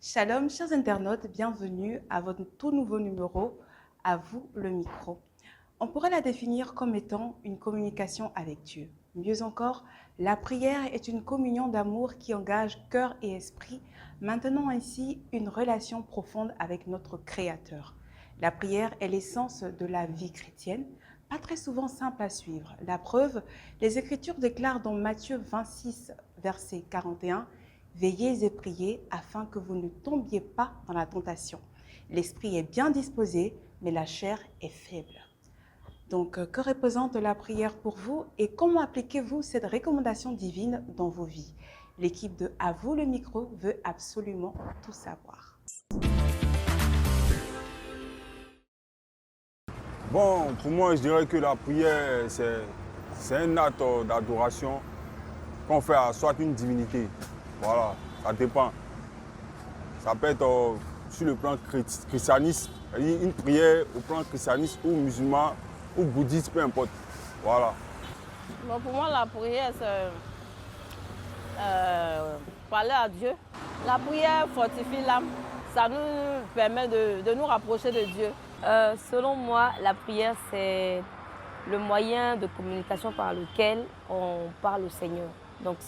Shalom, chers internautes, bienvenue à votre tout nouveau numéro, à vous le micro. On pourrait la définir comme étant une communication avec Dieu. Mieux encore, la prière est une communion d'amour qui engage cœur et esprit, maintenant ainsi une relation profonde avec notre Créateur. La prière est l'essence de la vie chrétienne, pas très souvent simple à suivre. La preuve, les Écritures déclarent dans Matthieu 26, verset 41, « Veillez et priez afin que vous ne tombiez pas dans la tentation. L'esprit est bien disposé, mais la chair est faible. » Donc, que représente la prière pour vous et comment appliquez-vous cette recommandation divine dans vos vies? L'équipe de À vous le micro veut absolument tout savoir. Bon, pour moi, je dirais que la prière, c'est un acte d'adoration qu'on fait à soit une divinité. Voilà, ça dépend. Ça peut être sur le plan christianisme, c'est-à-dire une prière au plan christianisme ou musulman ou bouddhiste, peu importe. Voilà. Bon, pour moi, la prière, c'est parler à Dieu. La prière fortifie l'âme. Ça nous permet de nous rapprocher de Dieu. Selon moi, la prière, c'est le moyen de communication par lequel on parle au Seigneur. Donc,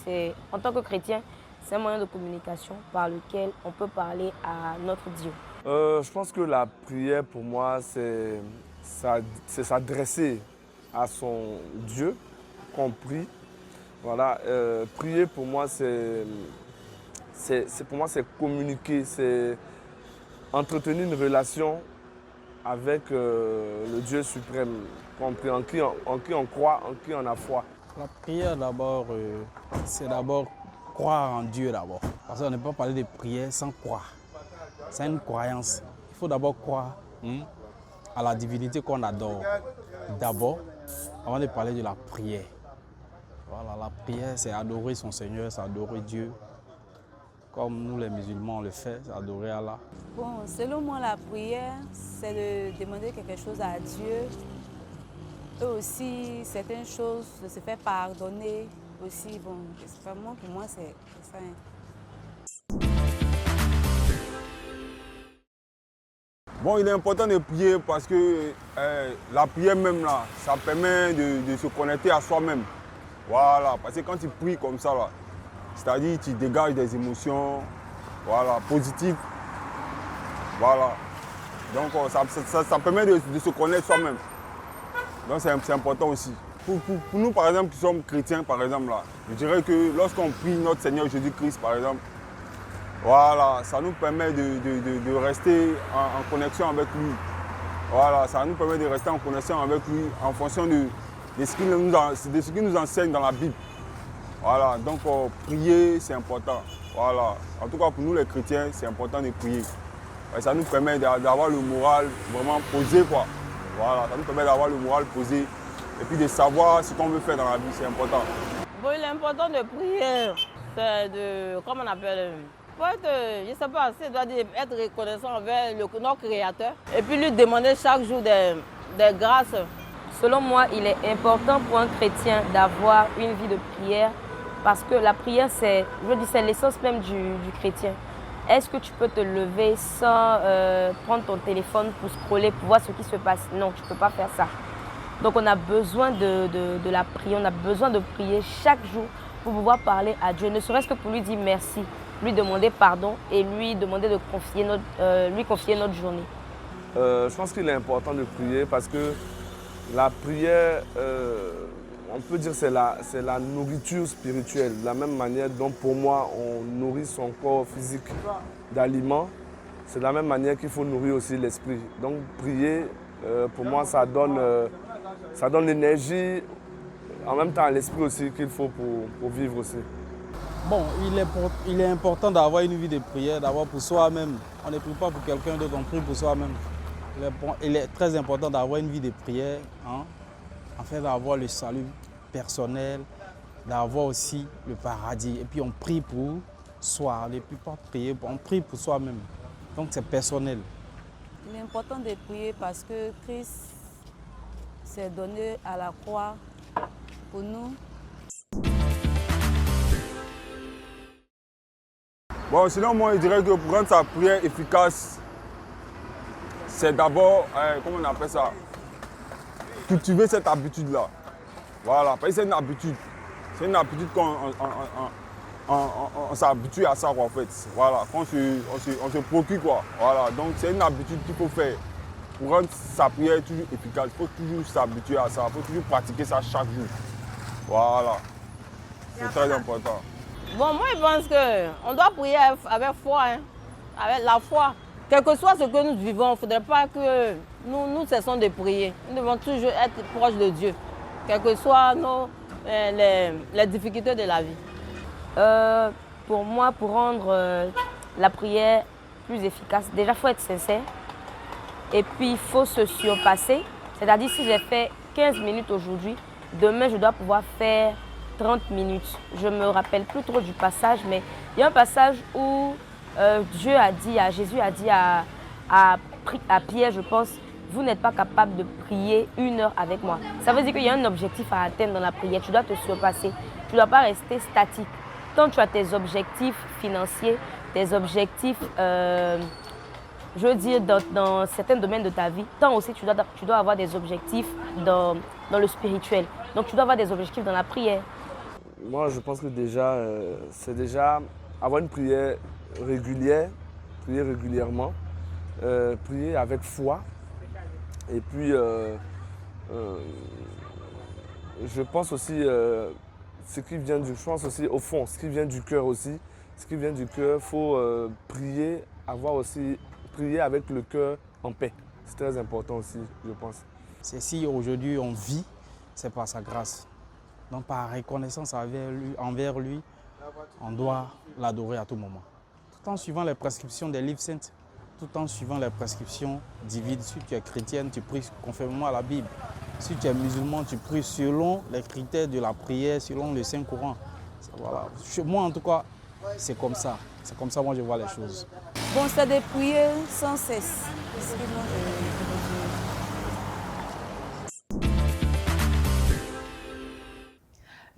en tant que chrétien, c'est un moyen de communication par lequel on peut parler à notre Dieu. Je pense que la prière, pour moi, c'est s'adresser à son Dieu qu'on prie. Voilà, prier pour moi, pour moi, c'est communiquer, c'est entretenir une relation avec le Dieu suprême, qu'on prie, en qui on croit, en qui on a foi. La prière, d'abord, c'est d'abord croire en Dieu d'abord. Parce qu'on ne peut pas parler de prière sans croire. C'est une croyance. Il faut d'abord croire à la divinité qu'on adore. D'abord, avant de parler de la prière. Voilà, la prière, c'est adorer son Seigneur, c'est adorer Dieu. Comme nous les musulmans on le fait, c'est adorer Allah. Bon, selon moi, la prière, c'est de demander quelque chose à Dieu. Et aussi, certaines choses, de se faire pardonner. Aussi, bon, vraiment, pour moi, c'est ça. Bon, il est important de prier parce que la prière même là, ça permet de se connecter à soi-même. Voilà, parce que quand tu pries comme ça là, c'est-à-dire tu dégages des émotions, voilà, positives. Voilà. Donc ça permet de se connaître soi-même. Donc c'est important aussi. Pour nous par exemple qui sommes chrétiens par exemple là, je dirais que lorsqu'on prie notre Seigneur Jésus-Christ par exemple, voilà, ça nous permet de rester en connexion avec lui. Voilà, ça nous permet de rester en connexion avec lui en fonction de ce qu'il nous enseigne dans la Bible. Voilà, donc prier c'est important. Voilà, en tout cas pour nous les chrétiens, c'est important de prier. Et ça nous permet d'avoir le moral vraiment posé quoi. Voilà, ça nous permet d'avoir le moral posé et puis de savoir ce qu'on veut faire dans la vie, c'est important. Bon, il est important de prier, c'est comment on appelle, je ne sais pas, c'est être reconnaissant envers notre Créateur et puis lui demander chaque jour des grâces. Selon moi, il est important pour un chrétien d'avoir une vie de prière parce que la prière, c'est l'essence même du chrétien. Est-ce que tu peux te lever sans prendre ton téléphone pour scroller, pour voir ce qui se passe? Non, tu ne peux pas faire ça. Donc on a besoin de la prière, on a besoin de prier chaque jour pour pouvoir parler à Dieu, ne serait-ce que pour lui dire merci, lui demander pardon et lui demander de lui confier notre journée. Je pense qu'il est important de prier parce que la prière, on peut dire c'est la nourriture spirituelle. De la même manière dont pour moi on nourrit son corps physique d'aliments, c'est de la même manière qu'il faut nourrir aussi l'esprit. Donc prier, pour moi ça donne l'énergie, en même temps à l'esprit aussi qu'il faut pour vivre aussi. Bon, il est important d'avoir une vie de prière, d'abord pour soi-même. On ne prie pas pour quelqu'un d'autre, on prie pour soi-même. Il est très important d'avoir une vie de prière, afin d'avoir le salut personnel, d'avoir aussi le paradis. Et puis on prie pour soi, on ne peut pas prier, on prie pour soi-même. Donc c'est personnel. Il est important de prier parce que Christ s'est donné à la croix pour nous. Bon, sinon, moi, je dirais que pour rendre sa prière efficace, c'est d'abord, comment on appelle ça, cultiver cette habitude-là. Voilà, parce que c'est une habitude. C'est une habitude qu'on s'habitue à ça, quoi, en fait. Voilà, on se procure, quoi. Voilà, donc c'est une habitude qu'il faut faire. Pour rendre sa prière toujours efficace, il faut toujours s'habituer à ça. Il faut toujours pratiquer ça chaque jour. Voilà, c'est très important. Bon, moi, je pense qu'on doit prier avec foi, hein, avec la foi. Quel que soit ce que nous vivons, il ne faudrait pas que nous cessons de prier. Nous devons toujours être proches de Dieu, quelles que soient les difficultés de la vie. Pour moi, pour rendre la prière plus efficace, déjà, il faut être sincère. Et puis, il faut se surpasser. C'est-à-dire, si j'ai fait 15 minutes aujourd'hui, demain, je dois pouvoir faire 30 minutes. Je ne me rappelle plus trop du passage, mais il y a un passage où Jésus a dit à Pierre, je pense, vous n'êtes pas capable de prier 1 heure avec moi. Ça veut dire qu'il y a un objectif à atteindre dans la prière. Tu dois te surpasser. Tu ne dois pas rester statique. Tant tu as tes objectifs financiers, tes objectifs, je veux dire, dans certains domaines de ta vie, tant aussi tu dois avoir des objectifs dans le spirituel. Donc tu dois avoir des objectifs dans la prière. Moi, je pense que déjà, c'est déjà avoir une prière régulière, prier régulièrement, prier avec foi. Et puis, je pense aussi, ce qui vient je pense aussi au fond, ce qui vient du cœur aussi. Ce qui vient du cœur, il faut prier, prier avec le cœur en paix. C'est très important aussi, je pense. C'est si aujourd'hui on vit, c'est par sa grâce. Donc par reconnaissance envers lui, on doit l'adorer à tout moment. Tout en suivant les prescriptions des livres saints, tout en suivant les prescriptions divines. Si tu es chrétienne, tu pries conformément à la Bible. Si tu es musulman, tu pries selon les critères de la prière, selon le Saint-Coran. Voilà. Moi en tout cas, c'est comme ça. C'est comme ça moi je vois les choses. Bon, c'est de prier sans cesse.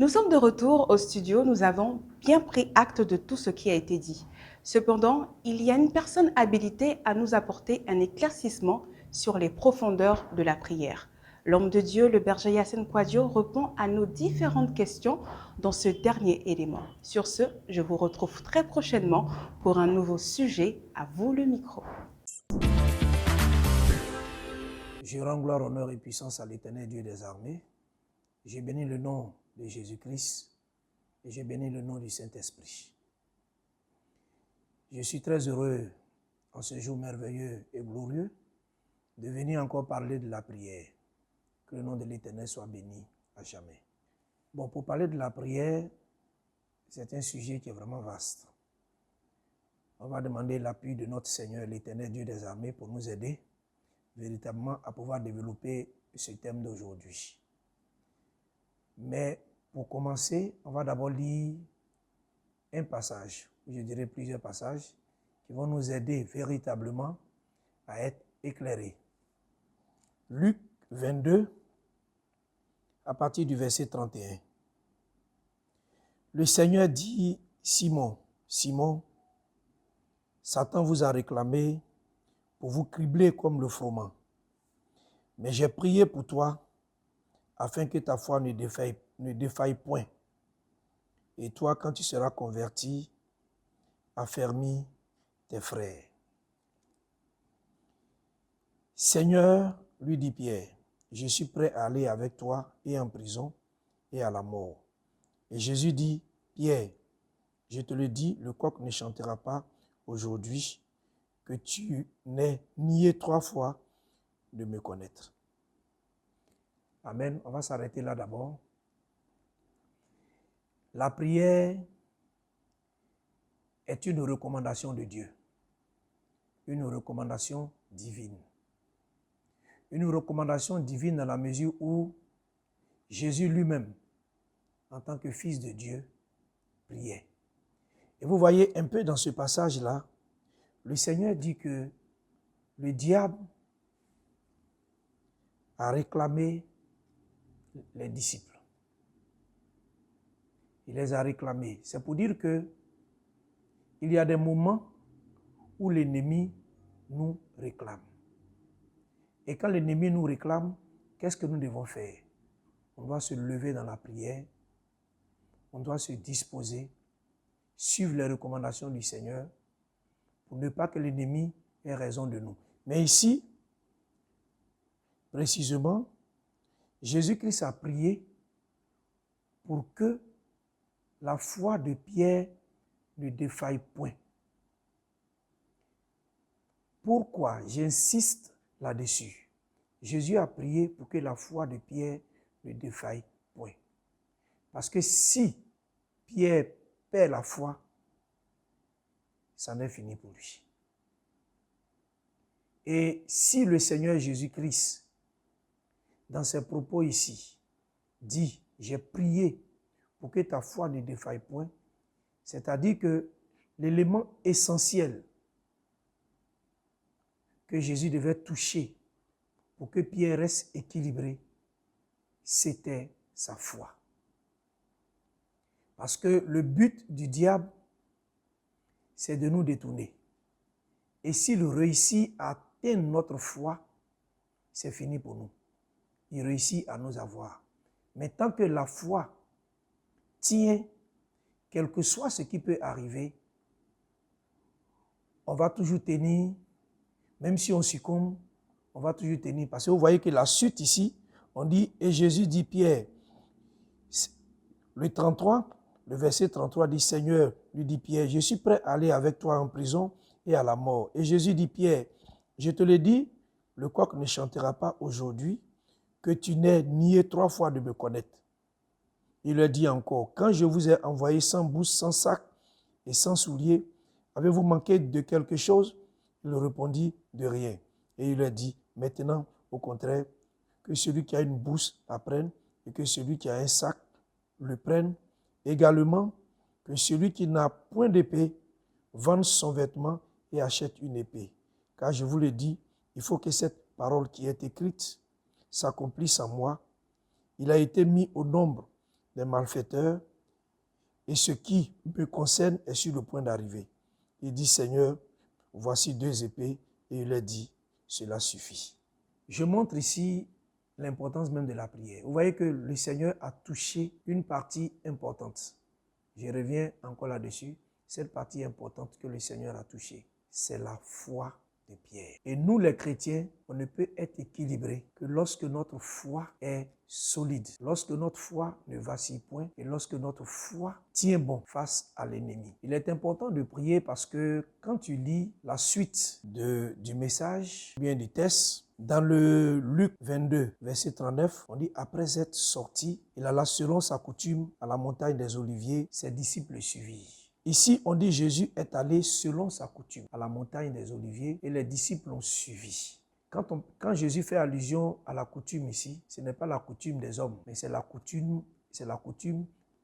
Nous sommes de retour au studio, nous avons bien pris acte de tout ce qui a été dit. Cependant, il y a une personne habilitée à nous apporter un éclaircissement sur les profondeurs de la prière. L'homme de Dieu, le berger Yassine Kouadio, répond à nos différentes questions dans ce dernier élément. Sur ce, je vous retrouve très prochainement pour un nouveau sujet. À vous le micro. Je rends gloire, honneur et puissance à l'Éternel Dieu des armées. Je bénis le nom de Jésus-Christ et je bénis le nom du Saint-Esprit. Je suis très heureux en ce jour merveilleux et glorieux de venir encore parler de la prière. Que le nom de l'Éternel soit béni à jamais. Bon, pour parler de la prière, c'est un sujet qui est vraiment vaste. On va demander l'appui de notre Seigneur, l'Éternel Dieu des armées, pour nous aider véritablement à pouvoir développer ce thème d'aujourd'hui. Mais pour commencer, on va d'abord lire un passage, ou je dirais plusieurs passages, qui vont nous aider véritablement à être éclairés. Luc 22, à partir du verset 31. Le Seigneur dit, Simon, Simon, Satan vous a réclamé pour vous cribler comme le froment. Mais j'ai prié pour toi afin que ta foi ne défaille point. Et toi, quand tu seras converti, affermis tes frères. Seigneur, lui dit Pierre, je suis prêt à aller avec toi et en prison et à la mort. Et Jésus dit, Pierre, je te le dis, le coq ne chantera pas aujourd'hui que tu n'aies nié 3 fois de me connaître. Amen. On va s'arrêter là d'abord. La prière est une recommandation de Dieu, une recommandation divine. Une recommandation divine dans la mesure où Jésus lui-même, en tant que fils de Dieu, priait. Et vous voyez un peu dans ce passage-là, le Seigneur dit que le diable a réclamé les disciples. Il les a réclamés. C'est pour dire que il y a des moments où l'ennemi nous réclame. Et quand l'ennemi nous réclame, qu'est-ce que nous devons faire? On doit se lever dans la prière, on doit se disposer, suivre les recommandations du Seigneur pour ne pas que l'ennemi ait raison de nous. Mais ici, précisément, Jésus-Christ a prié pour que la foi de Pierre ne défaille point. Pourquoi j'insiste là-dessus? Jésus a prié pour que la foi de Pierre ne défaille point. Parce que si Pierre perd la foi, ça n'est fini pour lui. Et si le Seigneur Jésus-Christ, dans ses propos ici, dit « J'ai prié pour que ta foi ne défaille point », c'est-à-dire que l'élément essentiel que Jésus devait toucher pour que Pierre reste équilibré, c'était sa foi. Parce que le but du diable, c'est de nous détourner. Et s'il réussit à atteindre notre foi, c'est fini pour nous. Il réussit à nous avoir. Mais tant que la foi tient, quel que soit ce qui peut arriver, on va toujours tenir, même si on succombe, on va toujours tenir. Parce que vous voyez que la suite ici, on dit, et Jésus dit Pierre, le 33, le verset 33 dit, Seigneur, lui dit Pierre, je suis prêt à aller avec toi en prison et à la mort. Et Jésus dit, Pierre, je te le dis, le coq ne chantera pas aujourd'hui, que tu n'aies nié 3 fois de me connaître. Il leur dit encore, quand je vous ai envoyé sans bourse, sans sac et sans souliers, avez-vous manqué de quelque chose? Il répondit, de rien. Et il leur dit, maintenant, au contraire, que celui qui a une bourse la prenne et que celui qui a un sac le prenne. Également, que celui qui n'a point d'épée vende son vêtement et achète une épée. Car je vous le dis, il faut que cette parole qui est écrite s'accomplisse en moi. Il a été mis au nombre des malfaiteurs et ce qui me concerne est sur le point d'arriver. Il dit, Seigneur, voici 2 épées, et il leur dit, cela suffit. Je montre ici l'importance même de la prière. Vous voyez que le Seigneur a touché une partie importante. Je reviens encore là-dessus. Cette partie importante que le Seigneur a touchée, c'est la foi de Pierre. Et nous, les chrétiens, on ne peut être équilibré que lorsque notre foi est solide, lorsque notre foi ne vacille point et lorsque notre foi tient bon face à l'ennemi. Il est important de prier parce que quand tu lis la suite du message, bien du test, dans le Luc 22, verset 39, on dit « Après être sorti, il alla selon sa coutume à la montagne des Oliviers, ses disciples le suivirent. » Ici, on dit Jésus est allé selon sa coutume à la montagne des Oliviers et les disciples l'ont suivi. Quand Jésus fait allusion à la coutume ici, ce n'est pas la coutume des hommes, mais c'est la coutume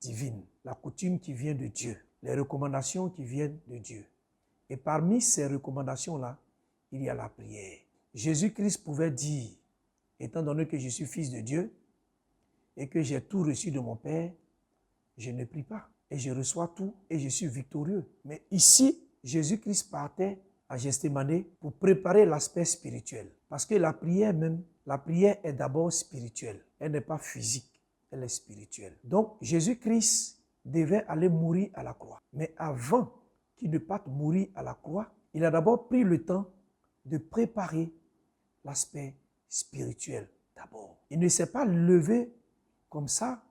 divine, la coutume qui vient de Dieu, les recommandations qui viennent de Dieu. Et parmi ces recommandations-là, il y a la prière. Jésus-Christ pouvait dire, étant donné que je suis fils de Dieu et que j'ai tout reçu de mon Père, je ne prie pas. Et je reçois tout et je suis victorieux. Mais ici, Jésus-Christ partait à Gethsémane pour préparer l'aspect spirituel. Parce que la prière est d'abord spirituelle. Elle n'est pas physique, elle est spirituelle. Donc, Jésus-Christ devait aller mourir à la croix. Mais avant qu'il ne parte mourir à la croix, il a d'abord pris le temps de préparer l'aspect spirituel d'abord. Il ne s'est pas levé comme ça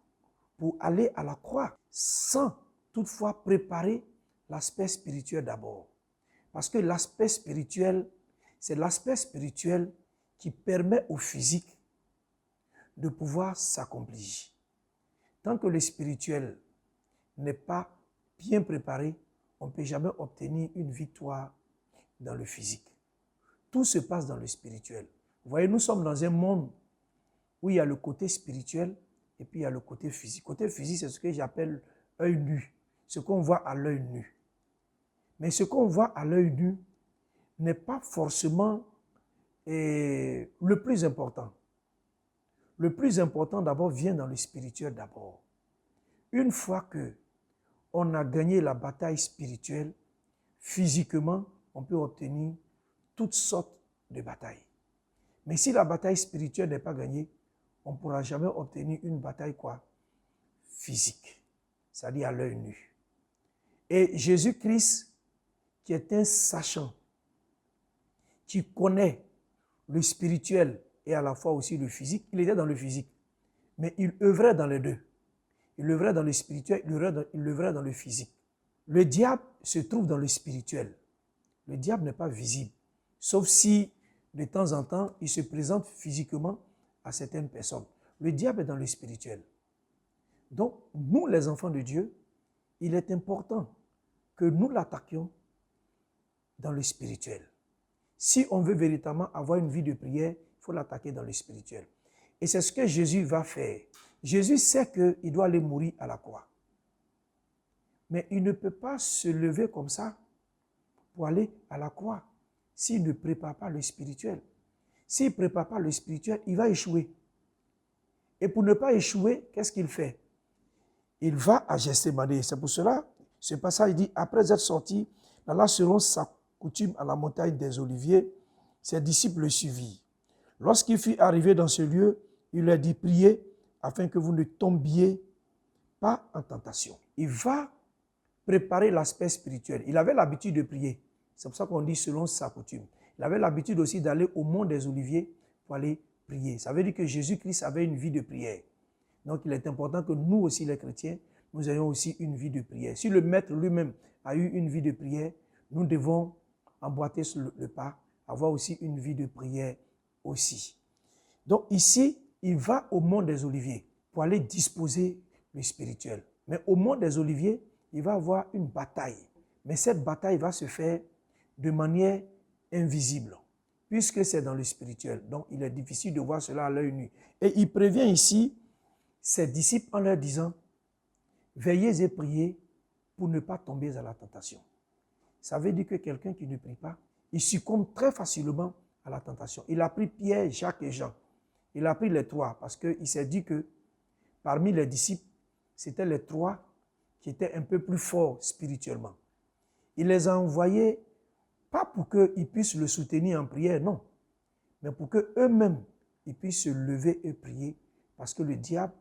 pour aller à la croix, sans toutefois préparer l'aspect spirituel d'abord. Parce que l'aspect spirituel, c'est l'aspect spirituel qui permet au physique de pouvoir s'accomplir. Tant que le spirituel n'est pas bien préparé, on ne peut jamais obtenir une victoire dans le physique. Tout se passe dans le spirituel. Vous voyez, nous sommes dans un monde où il y a le côté spirituel et puis il y a le côté physique. Côté physique, c'est ce que j'appelle œil nu, ce qu'on voit à l'œil nu. Mais ce qu'on voit à l'œil nu n'est pas forcément le plus important. Le plus important d'abord vient dans le spirituel d'abord. Une fois que on a gagné la bataille spirituelle, physiquement, on peut obtenir toutes sortes de batailles. Mais si la bataille spirituelle n'est pas gagnée, on ne pourra jamais obtenir une bataille quoi? Physique, c'est-à-dire à l'œil nu. Et Jésus-Christ, qui est un sachant, qui connaît le spirituel et à la fois aussi le physique, il était dans le physique, mais il œuvrait dans les deux. Il œuvrait dans le spirituel, il œuvrait dans le physique. Le diable se trouve dans le spirituel. Le diable n'est pas visible, sauf si de temps en temps, il se présente physiquement à certaines personnes. Le diable est dans le spirituel. Donc, nous, les enfants de Dieu, il est important que nous l'attaquions dans le spirituel. Si on veut véritablement avoir une vie de prière, il faut l'attaquer dans le spirituel. Et c'est ce que Jésus va faire. Jésus sait qu'il doit aller mourir à la croix. Mais il ne peut pas se lever comme ça pour aller à la croix s'il ne prépare pas le spirituel. S'il ne prépare pas le spirituel, il va échouer. Et pour ne pas échouer, qu'est-ce qu'il fait? Il va à Gethsémani. C'est pour cela, ce passage dit, après être sorti, là selon sa coutume à la montagne des Oliviers, ses disciples le suivirent. Lorsqu'il fut arrivé dans ce lieu, il leur dit, priez afin que vous ne tombiez pas en tentation. Il va préparer l'aspect spirituel. Il avait l'habitude de prier. C'est pour ça qu'on dit selon sa coutume. Il avait l'habitude aussi d'aller au mont des Oliviers pour aller prier. Ça veut dire que Jésus-Christ avait une vie de prière. Donc il est important que nous aussi les chrétiens, nous ayons aussi une vie de prière. Si le maître lui-même a eu une vie de prière, nous devons emboîter sur le pas, avoir aussi une vie de prière aussi. Donc ici, il va au mont des Oliviers pour aller disposer le spirituel. Mais au mont des Oliviers, il va avoir une bataille. Mais cette bataille va se faire de manière invisible, puisque c'est dans le spirituel. Donc, il est difficile de voir cela à l'œil nu. Et il prévient ici ses disciples en leur disant, veillez et priez pour ne pas tomber à la tentation. Ça veut dire que quelqu'un qui ne prie pas, il succombe très facilement à la tentation. Il a pris Pierre, Jacques et Jean. Il a pris les trois parce qu'il s'est dit que parmi les disciples, c'était les trois qui étaient un peu plus forts spirituellement. Il les a envoyés pas pour qu'ils puissent le soutenir en prière, non, mais pour qu'eux-mêmes, ils puissent se lever et prier parce que le diable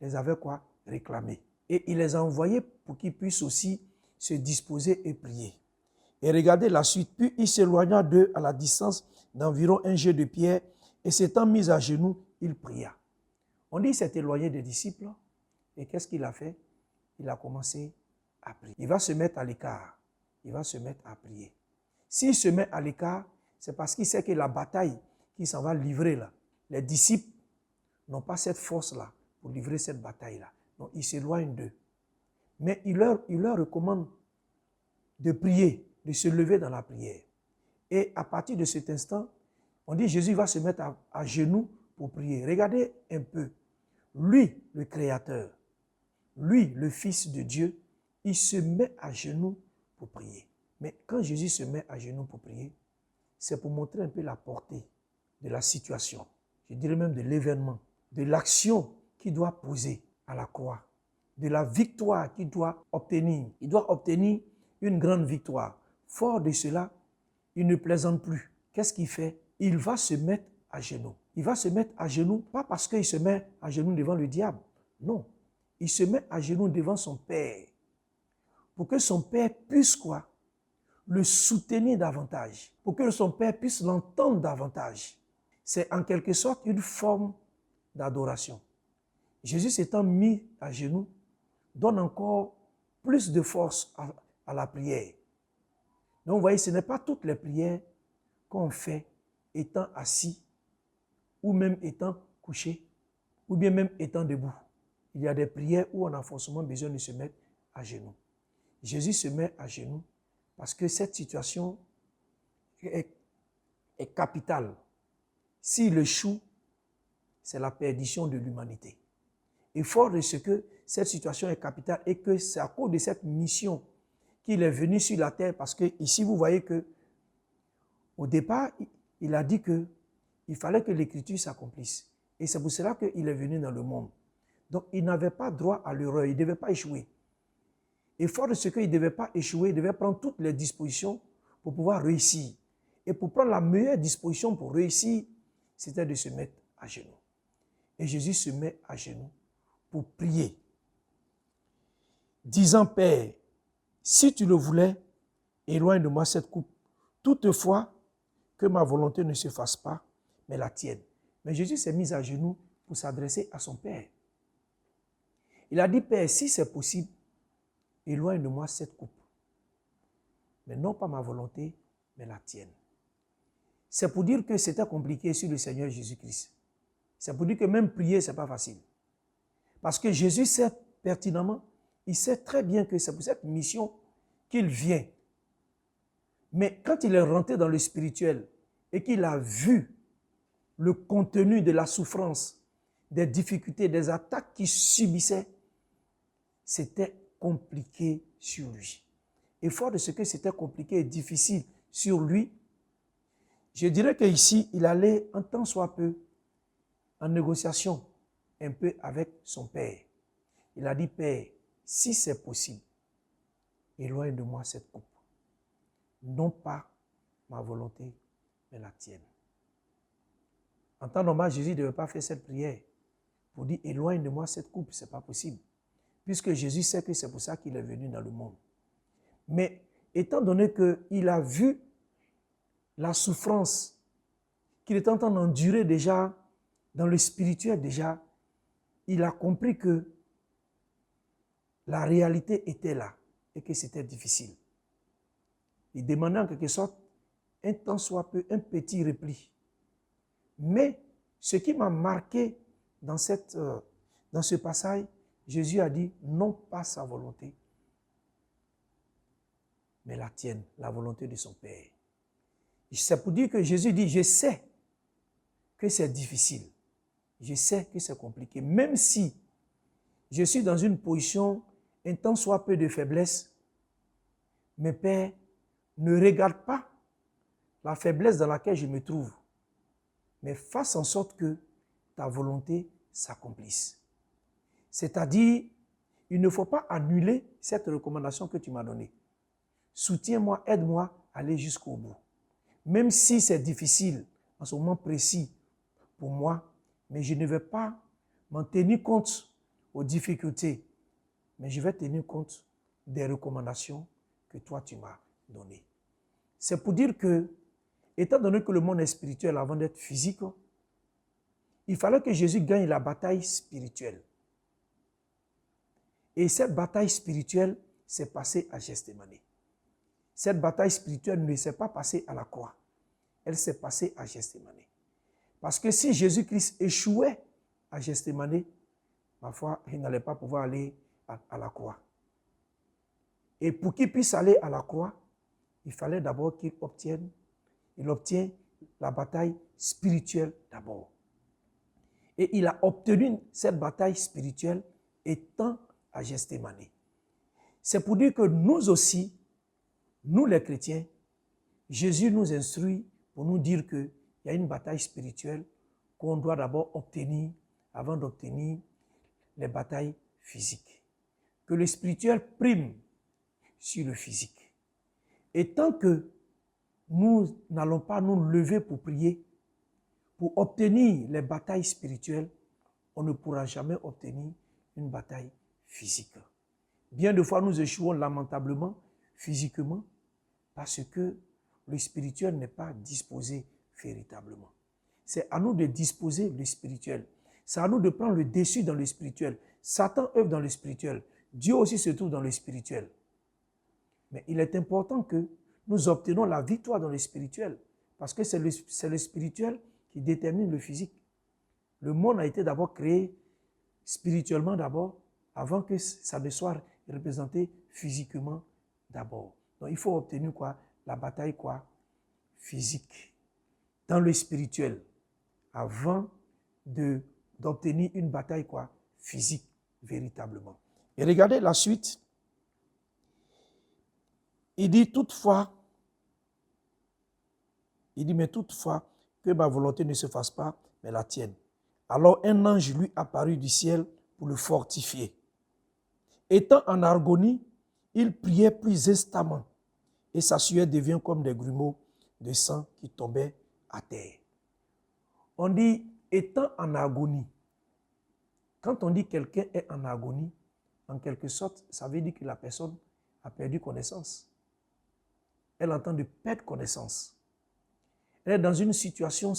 les avait quoi? Réclamés. Et il les a envoyés pour qu'ils puissent aussi se disposer et prier. Et regardez la suite. Puis il s'éloigna d'eux à la distance d'environ un jet de pierre et s'étant mis à genoux, il pria. On dit qu'il s'est éloigné des disciples et qu'est-ce qu'il a fait? Il a commencé à prier. Il va se mettre à l'écart. Il va se mettre à prier. S'il se met à l'écart, c'est parce qu'il sait que la bataille qu'il s'en va livrer là, les disciples n'ont pas cette force-là pour livrer cette bataille-là. Donc, il s'éloigne d'eux. Mais il leur recommande de prier, de se lever dans la prière. Et à partir de cet instant, on dit Jésus va se mettre à genoux pour prier. Regardez un peu. Lui, le Créateur, lui, le Fils de Dieu, il se met à genoux pour prier. Mais quand Jésus se met à genoux pour prier, c'est pour montrer un peu la portée de la situation, je dirais même de l'événement, de l'action qu'il doit poser à la croix, de la victoire qu'il doit obtenir. Il doit obtenir une grande victoire. Fort de cela, il ne plaisante plus. Qu'est-ce qu'il fait? Il va se mettre à genoux. Il va se mettre à genoux, pas parce qu'il se met à genoux devant le diable. Non, il se met à genoux devant son Père. Pour que son Père puisse quoi? Le soutenir davantage. Pour que son Père puisse l'entendre davantage. C'est en quelque sorte une forme d'adoration. Jésus s'étant mis à genoux, donne encore plus de force à la prière. Donc vous voyez, ce n'est pas toutes les prières qu'on fait étant assis, ou même étant couché, ou bien même étant debout. Il y a des prières où on a forcément besoin de se mettre à genoux. Jésus se met à genoux parce que cette situation est capitale. S'il échoue, c'est la perdition de l'humanité. Et fort de ce que cette situation est capitale et que c'est à cause de cette mission qu'il est venu sur la terre, parce que ici vous voyez que au départ, il a dit qu'il fallait que l'écriture s'accomplisse. Et c'est pour cela qu'il est venu dans le monde. Donc il n'avait pas droit à l'erreur, il ne devait pas échouer. Et fort de ce qu'il ne devait pas échouer, il devait prendre toutes les dispositions pour pouvoir réussir. Et pour prendre la meilleure disposition pour réussir, c'était de se mettre à genoux. Et Jésus se met à genoux pour prier, disant, Père, si tu le voulais, éloigne de moi cette coupe. Toutefois, que ma volonté ne se fasse pas, mais la tienne. Mais Jésus s'est mis à genoux pour s'adresser à son Père. Il a dit, Père, si c'est possible, éloigne de moi cette coupe. Mais non pas ma volonté, mais la tienne. C'est pour dire que c'était compliqué sur le Seigneur Jésus-Christ. C'est pour dire que même prier, ce n'est pas facile. Parce que Jésus sait pertinemment, il sait très bien que c'est pour cette mission qu'il vient. Mais quand il est rentré dans le spirituel et qu'il a vu le contenu de la souffrance, des difficultés, des attaques qu'il subissait, c'était compliqué sur lui. Et fort de ce que c'était compliqué et difficile sur lui, je dirais qu'ici, il allait un tant soit peu en négociation un peu avec son père. Il a dit, Père, si c'est possible, éloigne de moi cette coupe. Non pas ma volonté, mais la tienne. En temps normal, Jésus ne devait pas faire cette prière pour dire, éloigne de moi cette coupe, ce n'est pas possible. Puisque Jésus sait que c'est pour ça qu'il est venu dans le monde. Mais étant donné qu'il a vu la souffrance qu'il est en train d'endurer déjà, dans le spirituel déjà, il a compris que la réalité était là et que c'était difficile. Il demandait en quelque sorte un tant soit peu, un petit repli. Mais ce qui m'a marqué dans ce passage, Jésus a dit non pas sa volonté, mais la tienne, la volonté de son Père. C'est pour dire que Jésus dit, je sais que c'est difficile, je sais que c'est compliqué, même si je suis dans une position un tant soit peu de faiblesse, mais Père, ne regarde pas la faiblesse dans laquelle je me trouve, mais fasse en sorte que ta volonté s'accomplisse. C'est-à-dire, il ne faut pas annuler cette recommandation que tu m'as donnée. Soutiens-moi, aide-moi à aller jusqu'au bout. Même si c'est difficile en ce moment précis pour moi, mais je ne vais pas m'en tenir compte aux difficultés, mais je vais tenir compte des recommandations que toi tu m'as données. C'est pour dire que, étant donné que le monde est spirituel avant d'être physique, il fallait que Jésus gagne la bataille spirituelle. Et cette bataille spirituelle s'est passée à Gethsémani. Cette bataille spirituelle ne s'est pas passée à la croix. Elle s'est passée à Gethsémani. Parce que si Jésus-Christ échouait à Gethsémani, ma foi, il n'allait pas pouvoir aller à la croix. Et pour qu'il puisse aller à la croix, il fallait d'abord qu'il obtienne la bataille spirituelle d'abord. Et il a obtenu cette bataille spirituelle étant à Gethsémani. C'est pour dire que nous aussi, nous les chrétiens, Jésus nous instruit pour nous dire qu'il y a une bataille spirituelle qu'on doit d'abord obtenir avant d'obtenir les batailles physiques. Que le spirituel prime sur le physique. Et tant que nous n'allons pas nous lever pour prier, pour obtenir les batailles spirituelles, on ne pourra jamais obtenir une bataille physique. Bien de fois, nous échouons lamentablement, physiquement, parce que le spirituel n'est pas disposé véritablement. C'est à nous de disposer le spirituel. C'est à nous de prendre le dessus dans le spirituel. Satan œuvre dans le spirituel. Dieu aussi se trouve dans le spirituel. Mais il est important que nous obtenons la victoire dans le spirituel, parce que c'est le spirituel qui détermine le physique. Le monde a été d'abord créé spirituellement d'abord, avant que ça ne soit représenté physiquement d'abord. Donc il faut obtenir quoi? La bataille quoi? Physique, dans le spirituel, avant d'obtenir une bataille quoi? Physique, véritablement. Et regardez la suite. Il dit toutefois, mais toutefois, que ma volonté ne se fasse pas, mais la tienne. Alors un ange lui apparut du ciel pour le fortifier. Étant en agonie, il priait plus instamment et sa sueur devient comme des grumeaux de sang qui tombaient à terre. On dit étant en agonie. Quand on dit quelqu'un est en agonie, en quelque sorte, ça veut dire que la personne a perdu connaissance. Elle est en train de perdre connaissance. Elle est dans une situation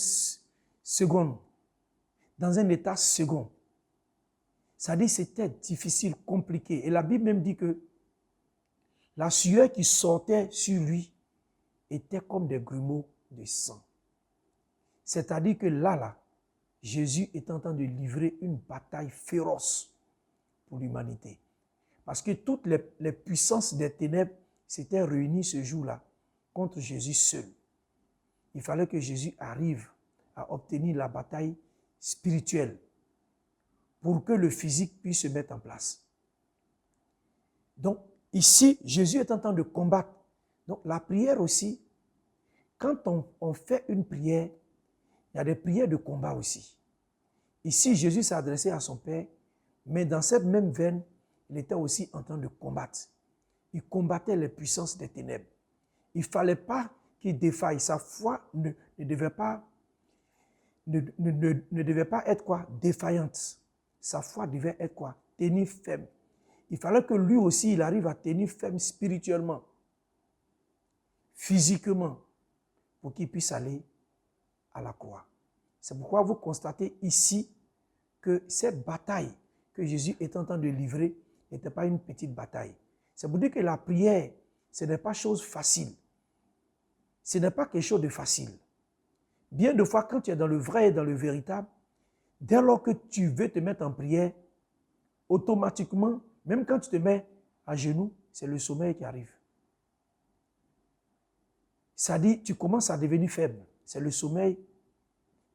seconde, dans un état second. Ça dit que c'était difficile, compliqué. Et la Bible même dit que la sueur qui sortait sur lui était comme des grumeaux de sang. C'est-à-dire que là, Jésus est en train de livrer une bataille féroce pour l'humanité. Parce que toutes les puissances des ténèbres s'étaient réunies ce jour-là contre Jésus seul. Il fallait que Jésus arrive à obtenir la bataille spirituelle pour que le physique puisse se mettre en place. Donc, ici, Jésus est en train de combattre. Donc, la prière aussi, quand on fait une prière, il y a des prières de combat aussi. Ici, Jésus s'est adressé à son Père, mais dans cette même veine, il était aussi en train de combattre. Il combattait les puissances des ténèbres. Il ne fallait pas qu'il défaille. Sa foi ne devait pas être quoi? Défaillante. Sa foi devait être quoi? Tenir ferme. Il fallait que lui aussi, il arrive à tenir ferme spirituellement, physiquement, pour qu'il puisse aller à la croix. C'est pourquoi vous constatez ici que cette bataille que Jésus est en train de livrer n'était pas une petite bataille. C'est pour dire que la prière, ce n'est pas chose facile. Ce n'est pas quelque chose de facile. Bien de fois, quand tu es dans le vrai et dans le véritable, dès lors que tu veux te mettre en prière, automatiquement, même quand tu te mets à genoux, c'est le sommeil qui arrive. Ça dit, tu commences à devenir faible. C'est le sommeil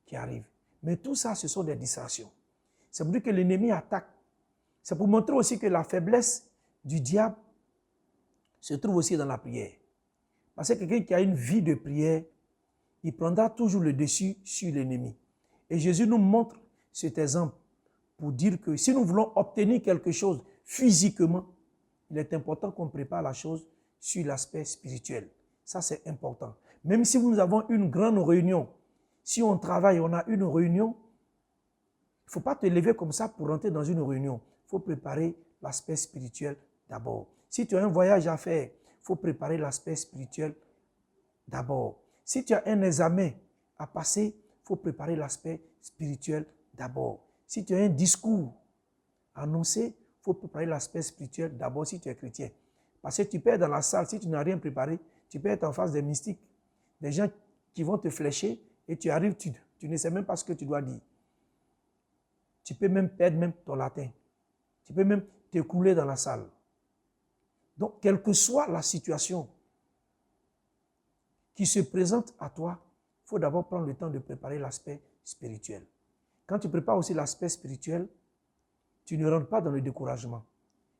qui arrive. Mais tout ça, ce sont des distractions. C'est pour dire que l'ennemi attaque. C'est pour montrer aussi que la faiblesse du diable se trouve aussi dans la prière. Parce que quelqu'un qui a une vie de prière, il prendra toujours le dessus sur l'ennemi. Et Jésus nous montre cet exemple pour dire que si nous voulons obtenir quelque chose physiquement, il est important qu'on prépare la chose sur l'aspect spirituel. Ça, c'est important. Même si nous avons une grande réunion, si on travaille, on a une réunion, il ne faut pas te lever comme ça pour rentrer dans une réunion. Il faut préparer l'aspect spirituel d'abord. Si tu as un voyage à faire, il faut préparer l'aspect spirituel d'abord. Si tu as un examen à passer, il faut préparer l'aspect spirituel d'abord. Si tu as un discours à annoncer, il faut préparer l'aspect spirituel d'abord si tu es chrétien. Parce que tu peux être dans la salle, si tu n'as rien préparé, tu peux être en face des mystiques, des gens qui vont te flécher et tu arrives, tu ne sais même pas ce que tu dois dire. Tu peux même perdre même ton latin. Tu peux même t'écouler dans la salle. Donc, quelle que soit la situation qui se présente à toi, il faut d'abord prendre le temps de préparer l'aspect spirituel. Quand tu prépares aussi l'aspect spirituel, tu ne rentres pas dans le découragement.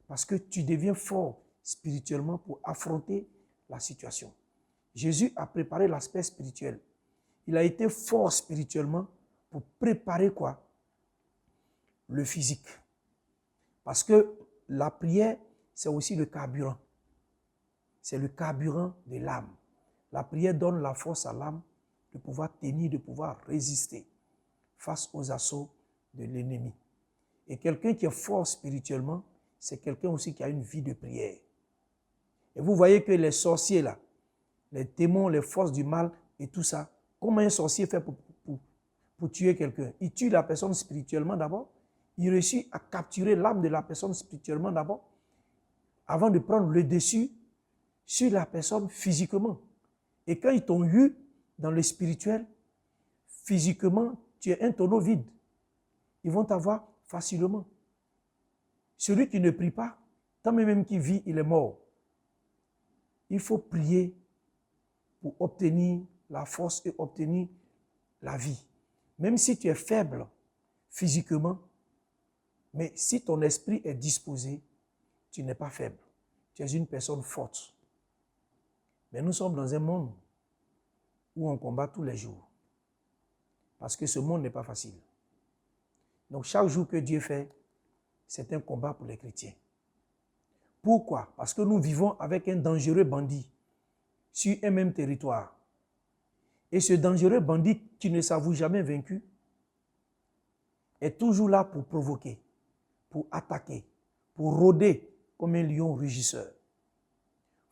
Parce que tu deviens fort spirituellement pour affronter la situation. Jésus a préparé l'aspect spirituel. Il a été fort spirituellement pour préparer quoi? Le physique. Parce que la prière, c'est aussi le carburant. C'est le carburant de l'âme. La prière donne la force à l'âme de pouvoir tenir, de pouvoir résister face aux assauts de l'ennemi. Et quelqu'un qui est fort spirituellement, c'est quelqu'un aussi qui a une vie de prière. Et vous voyez que les sorciers là, les démons, les forces du mal et tout ça, comment un sorcier fait pour tuer quelqu'un? Il tue la personne spirituellement d'abord. Il réussit à capturer l'âme de la personne spirituellement d'abord, avant de prendre le dessus sur la personne physiquement. Et quand ils t'ont eu dans le spirituel, physiquement, tu es un tonneau vide. Ils vont t'avoir facilement. Celui qui ne prie pas, tant même qui vit, il est mort. Il faut prier pour obtenir la force et obtenir la vie. Même si tu es faible physiquement, mais si ton esprit est disposé, tu n'es pas faible. Tu es une personne forte. Mais nous sommes dans un monde où on combat tous les jours. Parce que ce monde n'est pas facile. Donc chaque jour que Dieu fait, c'est un combat pour les chrétiens. Pourquoi? Parce que nous vivons avec un dangereux bandit sur un même territoire. Et ce dangereux bandit qui ne s'avoue jamais vaincu est toujours là pour provoquer, pour attaquer, pour rôder comme un lion rugisseur.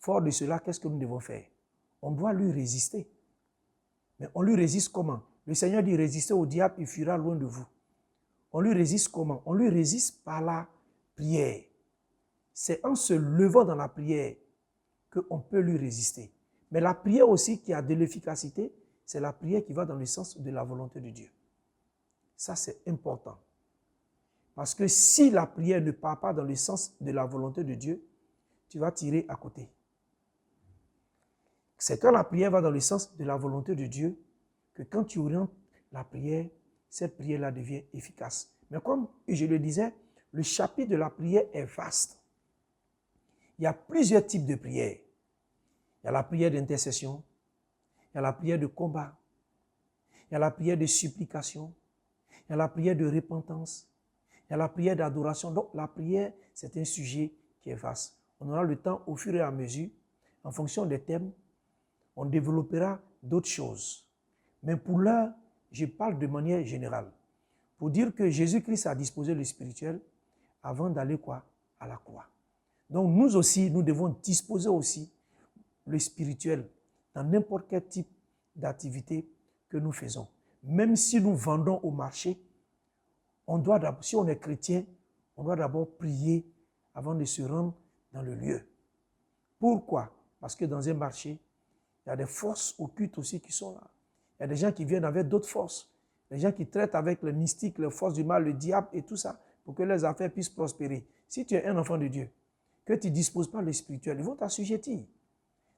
Fort de cela, qu'est-ce que nous devons faire? On doit lui résister. Mais on lui résiste comment? Le Seigneur dit, résistez au diable, il fuira loin de vous. On lui résiste comment? On lui résiste par la prière. C'est en se levant dans la prière qu'on peut lui résister. Mais la prière aussi qui a de l'efficacité, c'est la prière qui va dans le sens de la volonté de Dieu. Ça, c'est important. Parce que si la prière ne part pas dans le sens de la volonté de Dieu, tu vas tirer à côté. C'est quand la prière va dans le sens de la volonté de Dieu que quand tu orientes la prière, cette prière-là devient efficace. Mais comme je le disais, le chapitre de la prière est vaste. Il y a plusieurs types de prières. Il y a la prière d'intercession, il y a la prière de combat, il y a la prière de supplication, il y a la prière de repentance, il y a la prière d'adoration. Donc la prière, c'est un sujet qui est vaste. On aura le temps au fur et à mesure, en fonction des thèmes, on développera d'autres choses. Mais pour l'heure, je parle de manière générale. Pour dire que Jésus-Christ a disposé le spirituel avant d'aller quoi? À la croix. Donc nous aussi, nous devons disposer aussi le spirituel dans n'importe quel type d'activité que nous faisons. Même si nous vendons au marché, si on est chrétien, on doit d'abord prier avant de se rendre dans le lieu. Pourquoi? Parce que dans un marché, il y a des forces occultes aussi qui sont là. Il y a des gens qui viennent avec d'autres forces. Des gens qui traitent avec les mystiques, les forces du mal, le diable et tout ça, pour que les affaires puissent prospérer. Si tu es un enfant de Dieu, que tu ne disposes pas le spirituel, ils vont t'assujettir.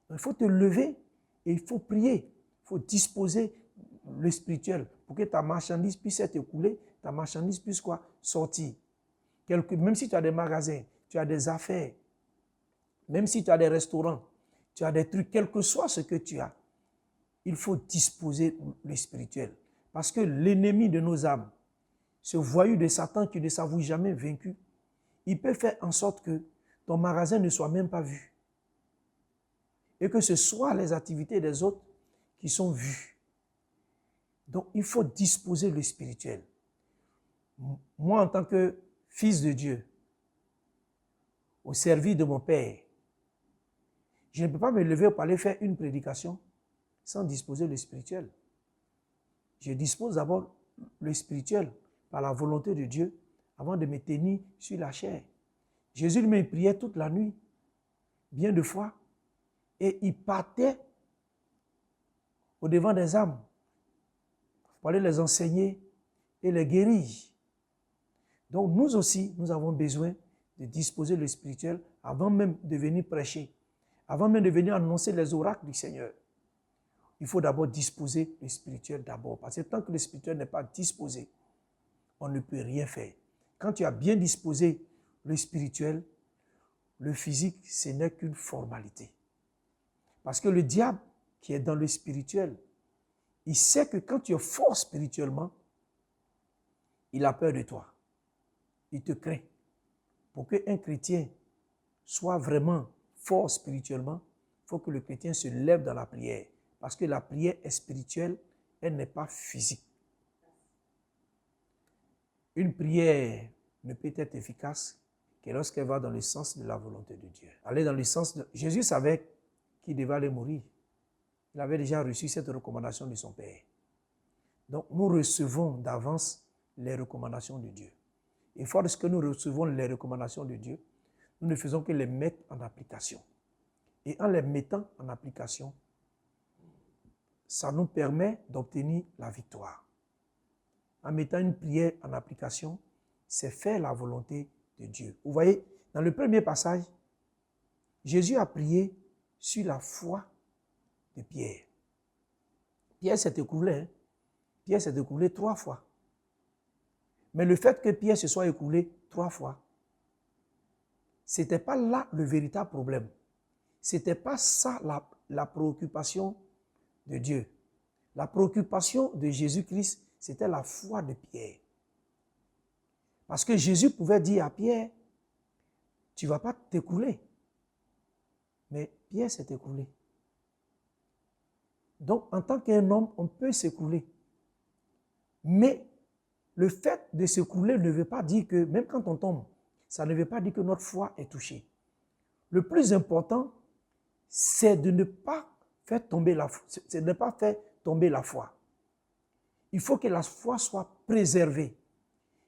Il faut te lever et il faut prier. Il faut disposer le spirituel pour que ta marchandise puisse être écoulée, ta marchandise puisse quoi? Sortir. Même si tu as des magasins, tu as des affaires, même si tu as des restaurants, tu as des trucs, quel que soit ce que tu as, il faut disposer le spirituel. Parce que l'ennemi de nos âmes, ce voyou de Satan qui ne s'avoue jamais vaincu, il peut faire en sorte que ton magasin ne soit même pas vu. Et que ce soit les activités des autres qui sont vues. Donc il faut disposer le spirituel. Moi, en tant que fils de Dieu, au service de mon Père, je ne peux pas me lever pour aller faire une prédication sans disposer le spirituel. Je dispose d'abord le spirituel par la volonté de Dieu avant de me tenir sur la chair. Jésus lui-même priait toute la nuit, bien de fois, et il partait au-devant des âmes pour aller les enseigner et les guérir. Donc nous aussi, nous avons besoin de disposer le spirituel avant même de venir prêcher, avant même de venir annoncer les oracles du Seigneur. Il faut d'abord disposer le spirituel d'abord. Parce que tant que le spirituel n'est pas disposé, on ne peut rien faire. Quand tu as bien disposé le spirituel, le physique, ce n'est qu'une formalité. Parce que le diable qui est dans le spirituel, il sait que quand tu es fort spirituellement, il a peur de toi. Il te craint. Pour qu'un chrétien soit vraiment fort spirituellement, il faut que le chrétien se lève dans la prière. Parce que la prière est spirituelle, elle n'est pas physique. Une prière ne peut être efficace que lorsqu'elle va dans le sens de la volonté de Dieu. Aller dans le sens de... Jésus savait qu'il devait aller mourir. Il avait déjà reçu cette recommandation de son Père. Donc nous recevons d'avance les recommandations de Dieu. Et fort de ce que nous recevons les recommandations de Dieu, nous ne faisons que les mettre en application. Et en les mettant en application, ça nous permet d'obtenir la victoire. En mettant une prière en application, c'est faire la volonté de Dieu. Vous voyez, dans le premier passage, Jésus a prié sur la foi de Pierre. Pierre s'est écoulé. Pierre s'est écoulé 3 fois. Mais le fait que Pierre se soit écoulé 3 fois, ce n'était pas là le véritable problème. Ce n'était pas ça la préoccupation de Dieu. La préoccupation de Jésus-Christ, c'était la foi de Pierre. Parce que Jésus pouvait dire à Pierre, tu ne vas pas t'écouler. Mais Pierre s'est écroulé. Donc, en tant qu'un homme, on peut s'écrouler. Mais le fait de s'écrouler ne veut pas dire que, même quand on tombe, ça ne veut pas dire que notre foi est touchée. Le plus important, c'est de ne pas faire tomber la foi. C'est de ne pas faire tomber la foi. Il faut que la foi soit préservée.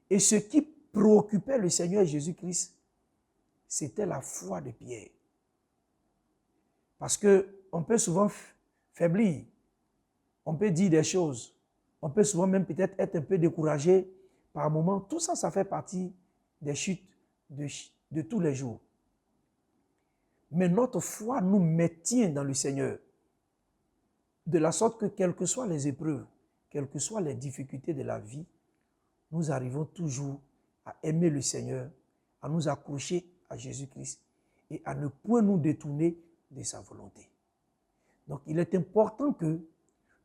Et ce qui préoccupait le Seigneur Jésus-Christ, c'était la foi de Pierre. Parce qu'on peut souvent faiblir, on peut dire des choses, on peut souvent même peut-être être un peu découragé par moment. Tout ça, ça fait partie des chutes de tous les jours. Mais notre foi nous maintient dans le Seigneur. De la sorte que quelles que soient les épreuves, quelles que soient les difficultés de la vie, nous arrivons toujours à aimer le Seigneur, à nous accrocher à Jésus-Christ et à ne point nous détourner de sa volonté. Donc il est important que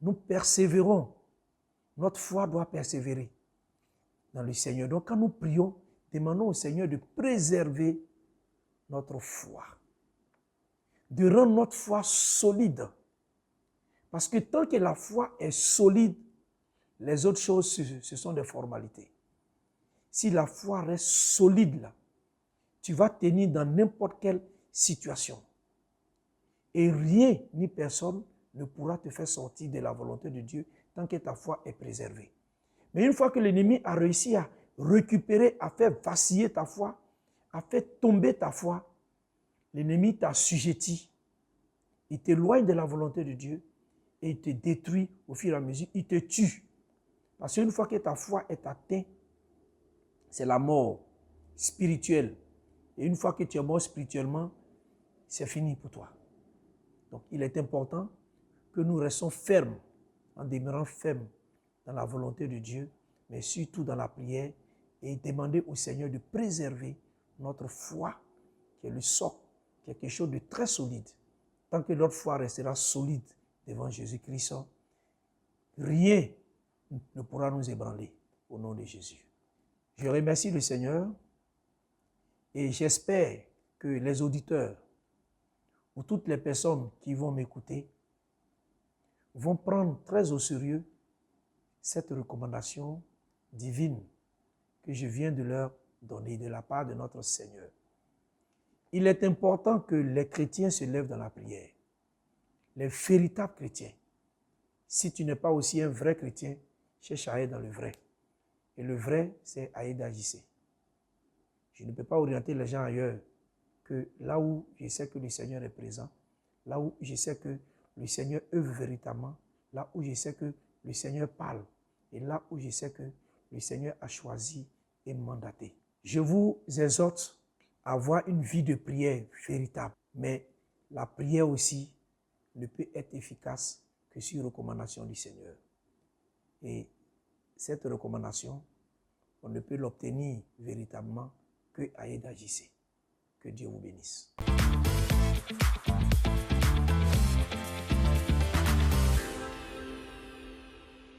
nous persévérons. Notre foi doit persévérer dans le Seigneur. Donc quand nous prions, demandons au Seigneur de préserver notre foi, de rendre notre foi solide. Parce que tant que la foi est solide, les autres choses, ce sont des formalités. Si la foi reste solide là, tu vas tenir dans n'importe quelle situation. Et rien ni personne ne pourra te faire sortir de la volonté de Dieu tant que ta foi est préservée. Mais une fois que l'ennemi a réussi à récupérer, à faire vaciller ta foi, à faire tomber ta foi, l'ennemi t'a assujetti. Il t'éloigne de la volonté de Dieu et il te détruit au fur et à mesure. Il te tue. Parce qu'une fois que ta foi est atteinte, c'est la mort spirituelle. Et une fois que tu es mort spirituellement, c'est fini pour toi. Donc il est important que nous restions fermes, en demeurant fermes dans la volonté de Dieu, mais surtout dans la prière, et demander au Seigneur de préserver notre foi, qui est le socle, quelque chose de très solide. Tant que notre foi restera solide devant Jésus-Christ, rien ne pourra nous ébranler au nom de Jésus. Je remercie le Seigneur et j'espère que les auditeurs ou toutes les personnes qui vont m'écouter vont prendre très au sérieux cette recommandation divine que je viens de leur donner de la part de notre Seigneur. Il est important que les chrétiens se lèvent dans la prière, les véritables chrétiens. Si tu n'es pas aussi un vrai chrétien, cherche à être dans le vrai. Et le vrai, c'est Aïda JC. Je ne peux pas orienter les gens ailleurs que là où je sais que le Seigneur est présent, là où je sais que le Seigneur œuvre véritablement, là où je sais que le Seigneur parle, et là où je sais que le Seigneur a choisi et mandaté. Je vous exhorte à avoir une vie de prière véritable, mais la prière aussi ne peut être efficace que sur recommandation du Seigneur. Et cette recommandation, on ne peut l'obtenir véritablement que à Aïda JC. Que Dieu vous bénisse.